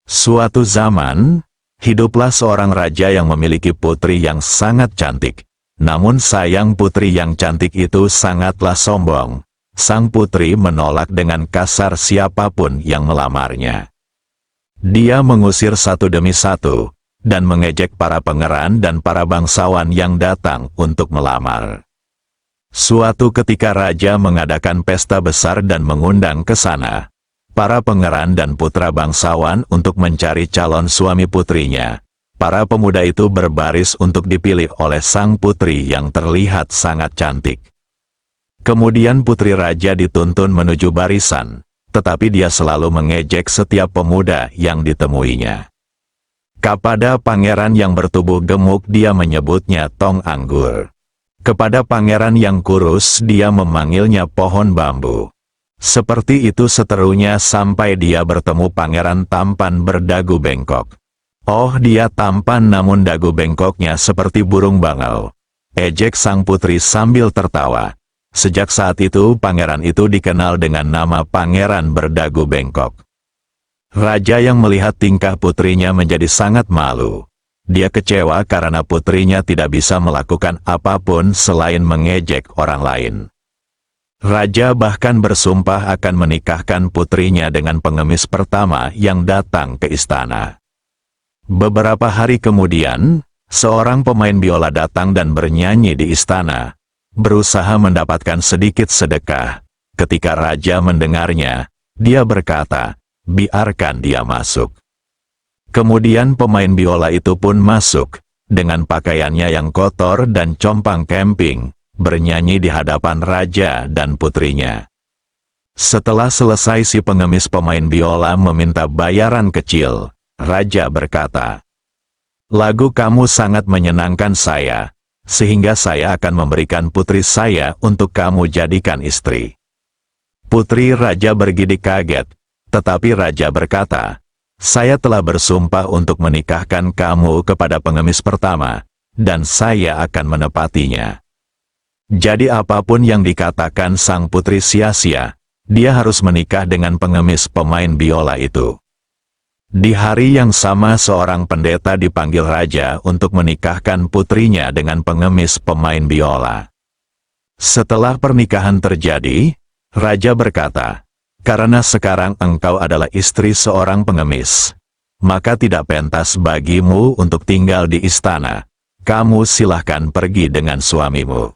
Suatu zaman, hiduplah seorang raja yang memiliki putri yang sangat cantik. Namun sayang putri yang cantik itu sangatlah sombong. Sang putri menolak dengan kasar siapapun yang melamarnya. Dia mengusir satu demi satu, dan mengejek para pangeran dan para bangsawan yang datang untuk melamar. Suatu ketika raja mengadakan pesta besar dan mengundang ke sana para pangeran dan putra bangsawan untuk mencari calon suami putrinya. Para pemuda itu berbaris untuk dipilih oleh sang putri yang terlihat sangat cantik. Kemudian putri raja dituntun menuju barisan, tetapi dia selalu mengejek setiap pemuda yang ditemuinya. Kepada pangeran yang bertubuh gemuk dia menyebutnya tong anggur. Kepada pangeran yang kurus dia memanggilnya pohon bambu. Seperti itu seterusnya sampai dia bertemu pangeran tampan berdagu bengkok. Oh, dia tampan namun dagu bengkoknya seperti burung bangau, ejek sang putri sambil tertawa. Sejak saat itu pangeran itu dikenal dengan nama pangeran berdagu bengkok. Raja yang melihat tingkah putrinya menjadi sangat malu. Dia kecewa karena putrinya tidak bisa melakukan apapun selain mengejek orang lain. Raja bahkan bersumpah akan menikahkan putrinya dengan pengemis pertama yang datang ke istana. Beberapa hari kemudian, seorang pemain biola datang dan bernyanyi di istana, berusaha mendapatkan sedikit sedekah. Ketika raja mendengarnya, dia berkata, "Biarkan dia masuk." Kemudian pemain biola itu pun masuk, dengan pakaiannya yang kotor dan compang-camping, bernyanyi di hadapan raja dan putrinya. Setelah selesai si pengemis pemain biola meminta bayaran kecil, raja berkata, "Lagu kamu sangat menyenangkan saya, sehingga saya akan memberikan putri saya untuk kamu jadikan istri." Putri raja bergidik kaget, tetapi raja berkata, "Saya telah bersumpah untuk menikahkan kamu kepada pengemis pertama, dan saya akan menepatinya." Jadi apapun yang dikatakan sang putri sia-sia, dia harus menikah dengan pengemis pemain biola itu. Di hari yang sama seorang pendeta dipanggil raja untuk menikahkan putrinya dengan pengemis pemain biola. Setelah pernikahan terjadi, raja berkata, "Karena sekarang engkau adalah istri seorang pengemis, maka tidak pentas bagimu untuk tinggal di istana. Kamu silahkan pergi dengan suamimu."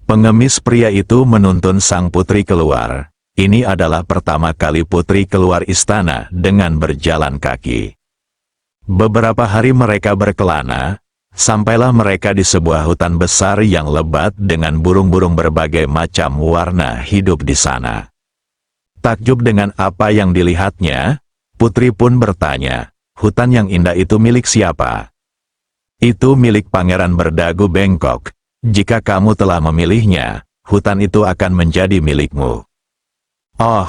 Pengemis pria itu menuntun sang putri keluar. Ini adalah pertama kali putri keluar istana dengan berjalan kaki. Beberapa hari mereka berkelana, sampailah mereka di sebuah hutan besar yang lebat dengan burung-burung berbagai macam warna hidup di sana. Takjub dengan apa yang dilihatnya, putri pun bertanya, "Hutan yang indah itu milik siapa?" "Itu milik pangeran berdagu bengkok. Jika kamu telah memilihnya, hutan itu akan menjadi milikmu." "Oh,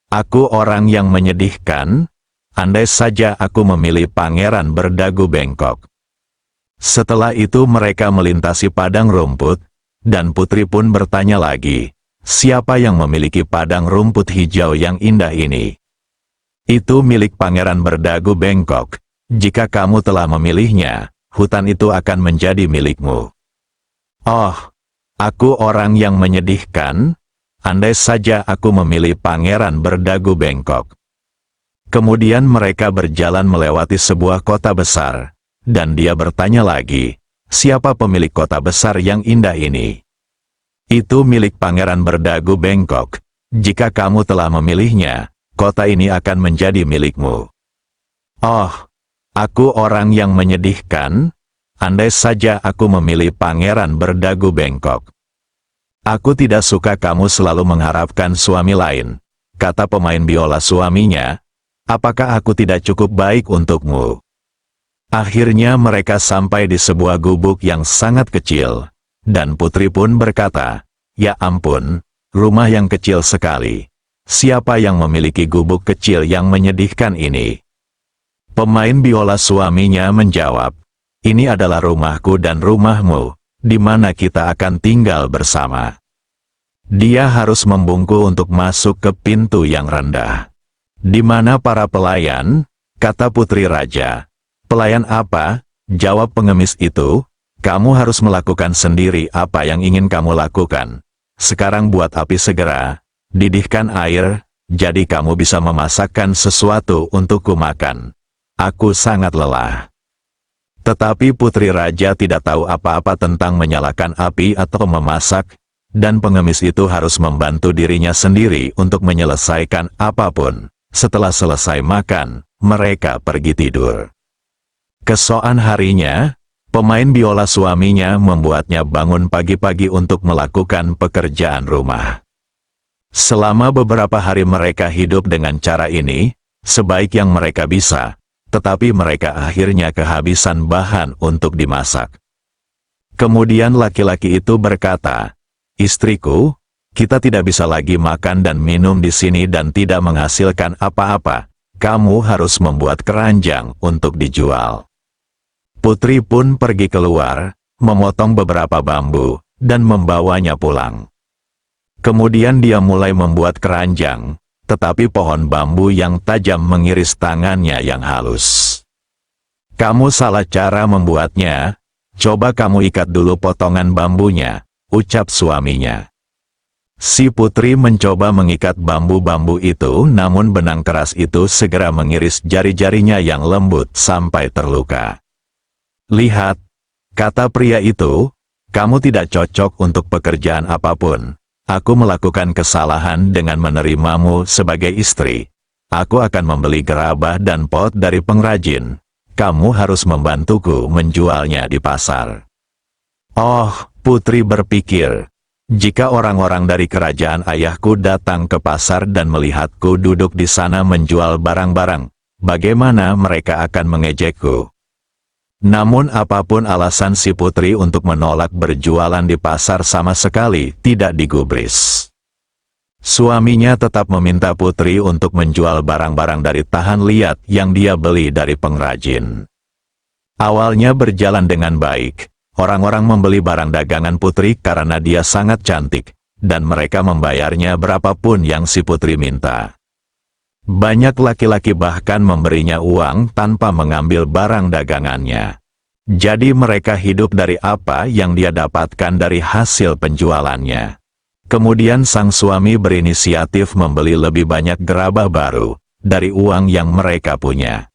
aku orang yang menyedihkan. Andai saja aku memilih pangeran berdagu bengkok." Setelah itu mereka melintasi padang rumput, dan putri pun bertanya lagi, "Siapa yang memiliki padang rumput hijau yang indah ini?" "Itu milik pangeran berdagu bengkok. Jika kamu telah memilihnya, hutan itu akan menjadi milikmu." "Oh, aku orang yang menyedihkan. Andai saja aku memilih pangeran berdagu bengkok." Kemudian mereka berjalan melewati sebuah kota besar, dan dia bertanya lagi, "Siapa pemilik kota besar yang indah ini?" "Itu milik pangeran berdagu bengkok. Jika kamu telah memilihnya, kota ini akan menjadi milikmu." "Oh, aku orang yang menyedihkan. Andai saja aku memilih pangeran berdagu bengkok." "Aku tidak suka kamu selalu mengharapkan suami lain," kata pemain biola suaminya. "Apakah aku tidak cukup baik untukmu?" Akhirnya mereka sampai di sebuah gubuk yang sangat kecil, dan putri pun berkata, "Ya ampun, rumah yang kecil sekali. Siapa yang memiliki gubuk kecil yang menyedihkan ini?" Pemain biola suaminya menjawab, "Ini adalah rumahku dan rumahmu, di mana kita akan tinggal bersama." Dia harus membungkuk untuk masuk ke pintu yang rendah, di mana para pelayan, kata putri raja. Pelayan apa? Jawab pengemis itu. Kamu harus melakukan sendiri apa yang ingin kamu lakukan. Sekarang buat api segera, didihkan air, jadi kamu bisa memasakkan sesuatu untukku makan. Aku sangat lelah. Tetapi putri raja tidak tahu apa-apa tentang menyalakan api atau memasak, dan pengemis itu harus membantu dirinya sendiri untuk menyelesaikan apapun. Setelah selesai makan, mereka pergi tidur. Keesokan harinya, pemain biola suaminya membuatnya bangun pagi-pagi untuk melakukan pekerjaan rumah. Selama beberapa hari mereka hidup dengan cara ini, sebaik yang mereka bisa, tetapi mereka akhirnya kehabisan bahan untuk dimasak. Kemudian laki-laki itu berkata, "Istriku, kita tidak bisa lagi makan dan minum di sini dan tidak menghasilkan apa-apa. Kamu harus membuat keranjang untuk dijual." Putri pun pergi keluar, memotong beberapa bambu, dan membawanya pulang. Kemudian dia mulai membuat keranjang, tetapi pohon bambu yang tajam mengiris tangannya yang halus. "Kamu salah cara membuatnya, coba kamu ikat dulu potongan bambunya," ucap suaminya. Si putri mencoba mengikat bambu-bambu itu, namun benang keras itu segera mengiris jari-jarinya yang lembut sampai terluka. "Lihat," kata pria itu, "kamu tidak cocok untuk pekerjaan apapun. Aku melakukan kesalahan dengan menerimamu sebagai istri. Aku akan membeli gerabah dan pot dari pengrajin. Kamu harus membantuku menjualnya di pasar." Oh, putri berpikir, jika orang-orang dari kerajaan ayahku datang ke pasar dan melihatku duduk di sana menjual barang-barang, bagaimana mereka akan mengejekku? Namun apapun alasan si putri untuk menolak berjualan di pasar sama sekali tidak digubris. Suaminya tetap meminta putri untuk menjual barang-barang dari tahan liat yang dia beli dari pengrajin. Awalnya berjalan dengan baik, orang-orang membeli barang dagangan putri karena dia sangat cantik, dan mereka membayarnya berapapun yang si putri minta. Banyak laki-laki bahkan memberinya uang tanpa mengambil barang dagangannya. Jadi mereka hidup dari apa yang dia dapatkan dari hasil penjualannya. Kemudian sang suami berinisiatif membeli lebih banyak gerabah baru dari uang yang mereka punya.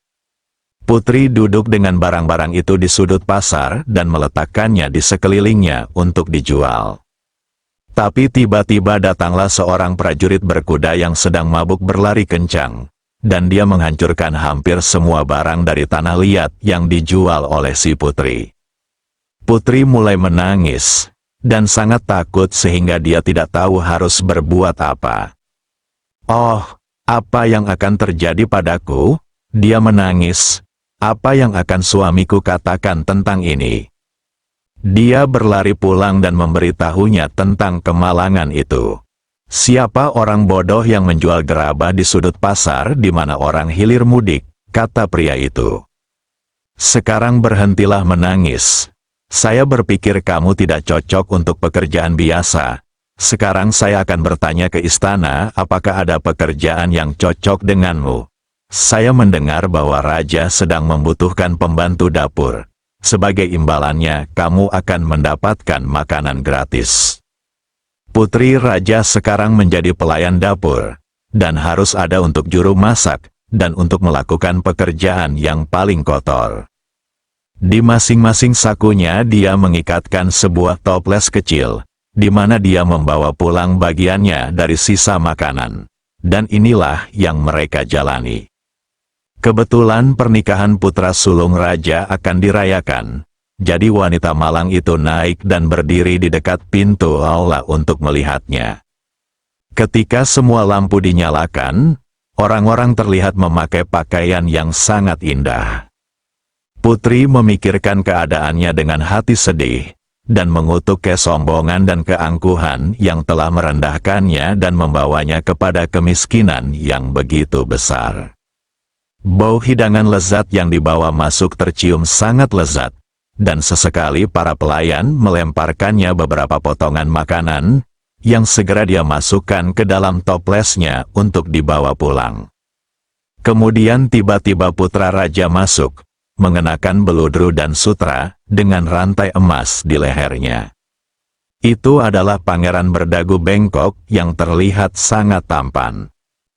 Putri duduk dengan barang-barang itu di sudut pasar dan meletakkannya di sekelilingnya untuk dijual. Tapi tiba-tiba datanglah seorang prajurit berkuda yang sedang mabuk berlari kencang, dan dia menghancurkan hampir semua barang dari tanah liat yang dijual oleh si putri. Putri mulai menangis, dan sangat takut sehingga dia tidak tahu harus berbuat apa. "Oh, apa yang akan terjadi padaku?" dia menangis. "Apa yang akan suamiku katakan tentang ini?" Dia berlari pulang dan memberitahunya tentang kemalangan itu. "Siapa orang bodoh yang menjual gerabah di sudut pasar di mana orang hilir mudik?" kata pria itu. "Sekarang berhentilah menangis. Saya berpikir kamu tidak cocok untuk pekerjaan biasa. Sekarang saya akan bertanya ke istana apakah ada pekerjaan yang cocok denganmu. Saya mendengar bahwa raja sedang membutuhkan pembantu dapur. Sebagai imbalannya, kamu akan mendapatkan makanan gratis." Putri raja sekarang menjadi pelayan dapur, dan harus ada untuk juru masak, dan untuk melakukan pekerjaan yang paling kotor. Di masing-masing sakunya dia mengikatkan sebuah toples kecil, di mana dia membawa pulang bagiannya dari sisa makanan. Dan inilah yang mereka jalani. Kebetulan pernikahan putra sulung raja akan dirayakan, jadi wanita malang itu naik dan berdiri di dekat pintu aula untuk melihatnya. Ketika semua lampu dinyalakan, orang-orang terlihat memakai pakaian yang sangat indah. Putri memikirkan keadaannya dengan hati sedih, dan mengutuk kesombongan dan keangkuhan yang telah merendahkannya dan membawanya kepada kemiskinan yang begitu besar. Bau hidangan lezat yang dibawa masuk tercium sangat lezat, dan sesekali para pelayan melemparkannya beberapa potongan makanan, yang segera dia masukkan ke dalam toplesnya untuk dibawa pulang. Kemudian tiba-tiba putra raja masuk, mengenakan beludru dan sutra, dengan rantai emas di lehernya. Itu adalah pangeran berdagu bengkok yang terlihat sangat tampan.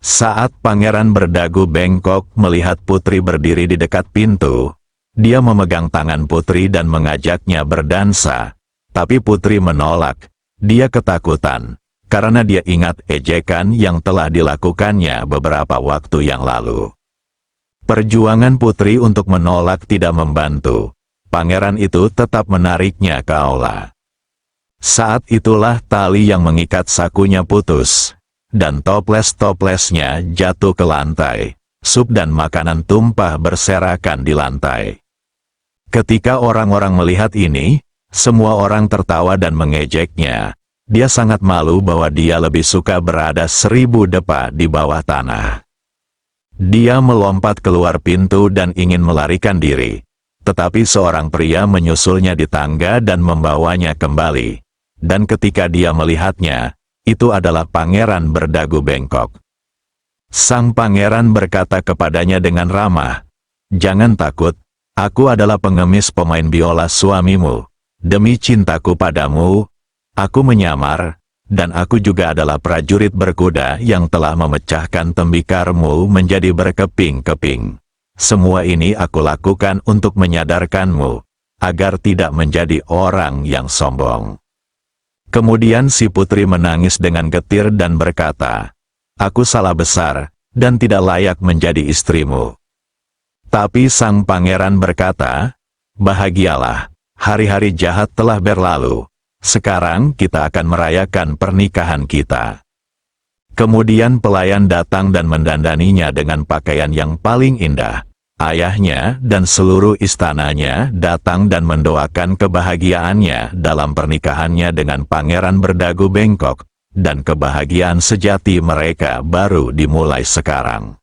Saat pangeran berdagu bengkok melihat putri berdiri di dekat pintu, dia memegang tangan putri dan mengajaknya berdansa, tapi putri menolak. Dia ketakutan, karena dia ingat ejekan yang telah dilakukannya beberapa waktu yang lalu. Perjuangan putri untuk menolak tidak membantu. Pangeran itu tetap menariknya ke aula. Saat itulah tali yang mengikat sakunya putus, dan toples-toplesnya jatuh ke lantai. Sup dan makanan tumpah berserakan di lantai. Ketika orang-orang melihat ini, semua orang tertawa dan mengejeknya. Dia sangat malu bahwa dia lebih suka berada 1000 depa di bawah tanah. Dia melompat keluar pintu dan ingin melarikan diri. Tetapi seorang pria menyusulnya di tangga dan membawanya kembali. Dan ketika dia melihatnya, itu adalah pangeran berdagu bengkok. Sang pangeran berkata kepadanya dengan ramah, "Jangan takut, aku adalah pengemis pemain biola suamimu. Demi cintaku padamu, aku menyamar, dan aku juga adalah prajurit berkuda yang telah memecahkan tembikarmu menjadi berkeping-keping. Semua ini aku lakukan untuk menyadarkanmu, agar tidak menjadi orang yang sombong." Kemudian si putri menangis dengan getir dan berkata, "Aku salah besar, dan tidak layak menjadi istrimu." Tapi sang pangeran berkata, "Bahagialah, hari-hari jahat telah berlalu. Sekarang kita akan merayakan pernikahan kita." Kemudian pelayan datang dan mendandaninya dengan pakaian yang paling indah. Ayahnya dan seluruh istananya datang dan mendoakan kebahagiaannya dalam pernikahannya dengan pangeran berdagu bengkok, dan kebahagiaan sejati mereka baru dimulai sekarang.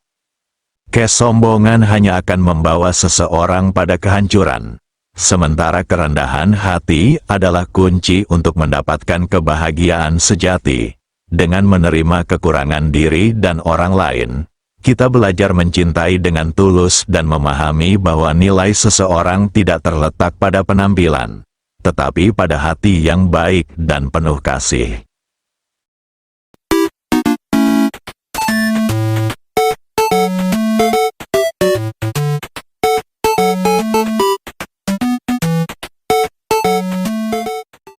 Kesombongan hanya akan membawa seseorang pada kehancuran, sementara kerendahan hati adalah kunci untuk mendapatkan kebahagiaan sejati. Dengan menerima kekurangan diri dan orang lain, kita belajar mencintai dengan tulus dan memahami bahwa nilai seseorang tidak terletak pada penampilan, tetapi pada hati yang baik dan penuh kasih.